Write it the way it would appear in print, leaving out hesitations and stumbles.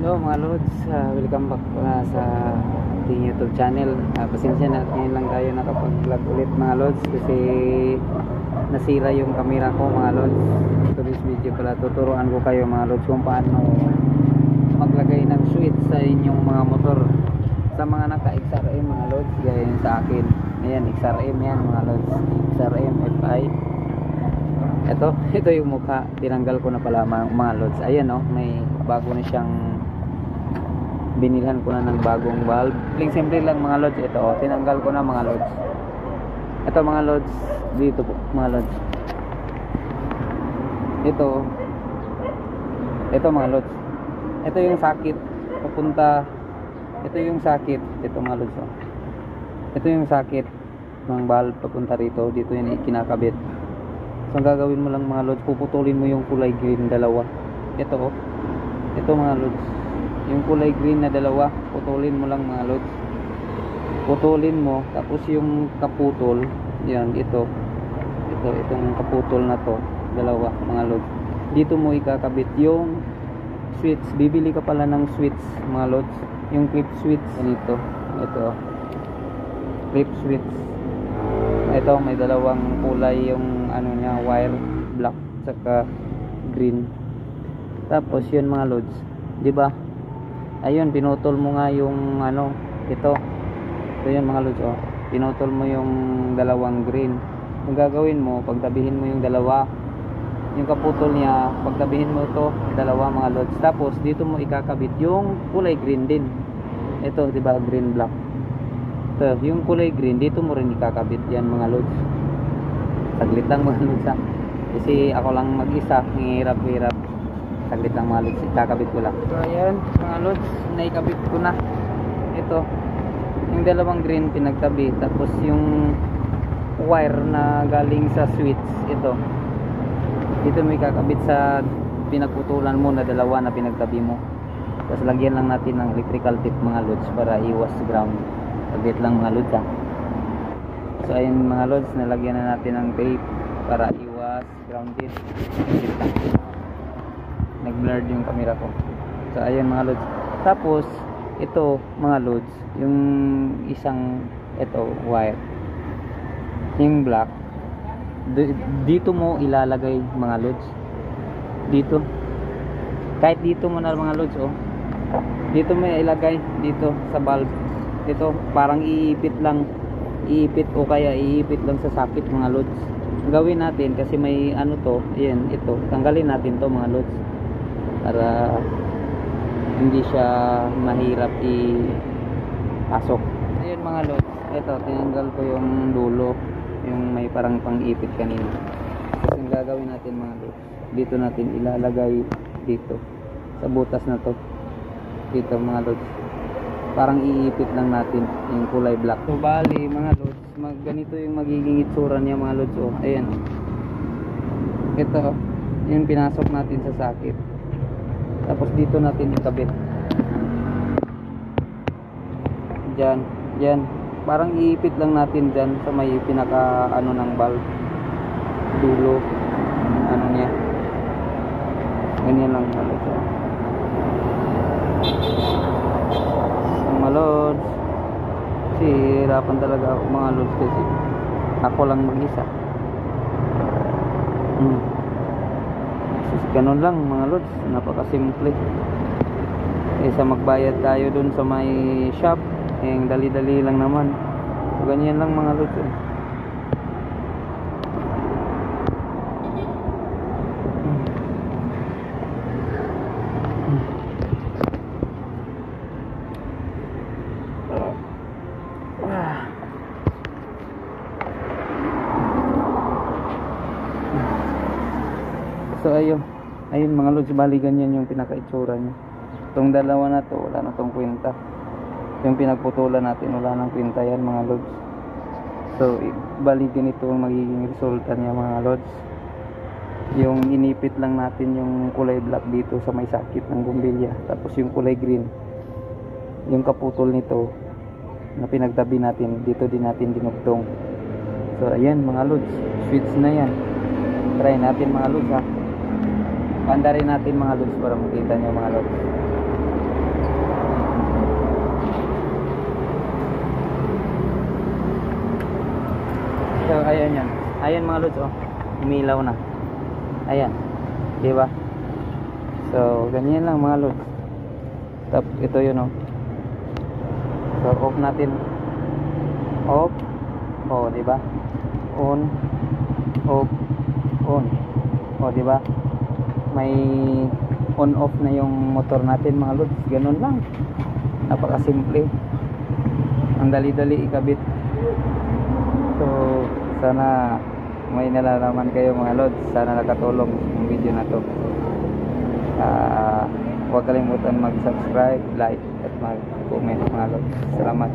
So mga lods, welcome back sa ating YouTube channel. Pasensya na, ngayon lang tayo nakapag-vlog ulit mga lods kasi nasira yung camera ko mga lods. Today's video pala tuturuan ko kayo mga lods kung paano maglagay ng switch sa inyong mga motor sa mga naka XRM mga lods, gaya yun sa akin. Ayan, XRM yan mga lods, XRM FI. Ito yung mukha, tinanggal ko na pala mga lods. Ayan may bago na siyang binilhan ko na ng bagong valve. Simple lang mga lods. Ito tinanggal ko na mga lods. Ito mga lods, dito po mga lods. Ito mga lods. Ito yung sakit papunta. Ito yung sakit. Ito mga lods. Ito yung sakit ng valve papunta rito. Dito yung ikinakabit. So ang gagawin mo lang mga lods, puputulin mo yung kulay green dalawa. Ito mga lods, yung kulay green na dalawa, putulin mo lang mga lods. Putulin mo, tapos yung kaputol, yan, itong kaputol na to, dalawa mga lods. Dito mo ikakabit yung switch. Bibili ka pala ng switch mga lods, yung clip switch nito. Ito clip switch. Ito may dalawang kulay yung niya, wire, black saka green. Tapos yun mga lods, di ba? Ayun, pinutol mo nga yung ito yun mga lods. Pinutol mo yung dalawang green. Ang gagawin mo, pagtabihin mo yung dalawa, yung kaputol niya, pagtabihin mo ito dalawa mga lods. Tapos dito mo ikakabit yung kulay green din. Ito, di ba, green black. Ito, yung kulay green, dito mo rin ikakabit yan mga lods. Saglit lang mga lods kasi ako lang mag-isa, hirap-hirap. Saglit lang mga lods, ikakabit ko lang. So ayan mga lods, naikabit ko na. Ito yung dalawang green pinagtabi, tapos yung wire na galing sa switch, dito mo ikakabit sa pinagputulan mo na dalawa na pinagtabi mo. Tapos lagyan lang natin ng electrical tape mga lods para iwas ground. Saglit lang mga lods So ayun mga lods, nalagyan na natin ng tape para iwas grounded. Nag-blurred yung camera ko. So ayun mga lods. Tapos ito mga lods, yung isang wire, yung black, dito mo ilalagay mga lods. Dito, kahit dito mo na mga lods dito mo ilagay, dito sa valve. Dito parang iipit o kaya iipit lang sa sakit mga lods. Gawin natin kasi may ayan, ito tanggalin natin to mga lods para hindi siya mahirap ipasok. Ayun mga lods, ito tinanggal ko yung dulo, yung may parang pang-ipit kanina. Kasi ang gagawin natin mga lods, dito natin ilalagay dito sa butas na to, dito mga lods. Parang iipit lang natin yung kulay black. So bali mga lods, ganito yung magiging itsura niya mga lods. Ayan, ito yung pinasok natin sa sakit. Tapos dito natin ikabit dyan. Parang iipit lang natin dyan sa may pinaka ng valve, dulo niya. Ganyan lang mga lods. Mga lods, kasi hirapan talaga ako mga lods kasi ako lang mag-isa. Ganun lang mga lods, napakasimple. Kaysa magbayad tayo dun sa may shop, dali-dali lang naman. So, ganyan lang mga lods. So ayun mga lods, bali ganyan yung pinakaitsura niya. Itong dalawa na to, wala na tong kwenta. Yung pinagputulan natin, wala nang kwenta yan mga lods. So bali ganito ang magiging resulta niya mga lods. Yung inipit lang natin yung kulay black dito sa may sakit ng bumbilya. Tapos yung kulay green, yung kaputol nito na pinagtabi natin, dito din natin dinugtong. So ayan mga lods, switch na yan. Try natin mga lods Panda rin natin mga lods para makita nyo mga lods. Ayan mga lods, oh. Umilaw na. Ayan. Di ba? So, ganyan lang mga lods. Tapos ito yun, oh. So, off natin. Off. Oh, di ba? On. Off. On. Oh, di ba? May on off na yung motor natin mga lods. Ganun lang. Napakasimple. Ang dali-dali ikabit. So, sana may nalalaman kayo mga lods. Sana nakatulong yung video na to. Huwag kalimutan mag-subscribe, like at mag-comment mga lods. Salamat.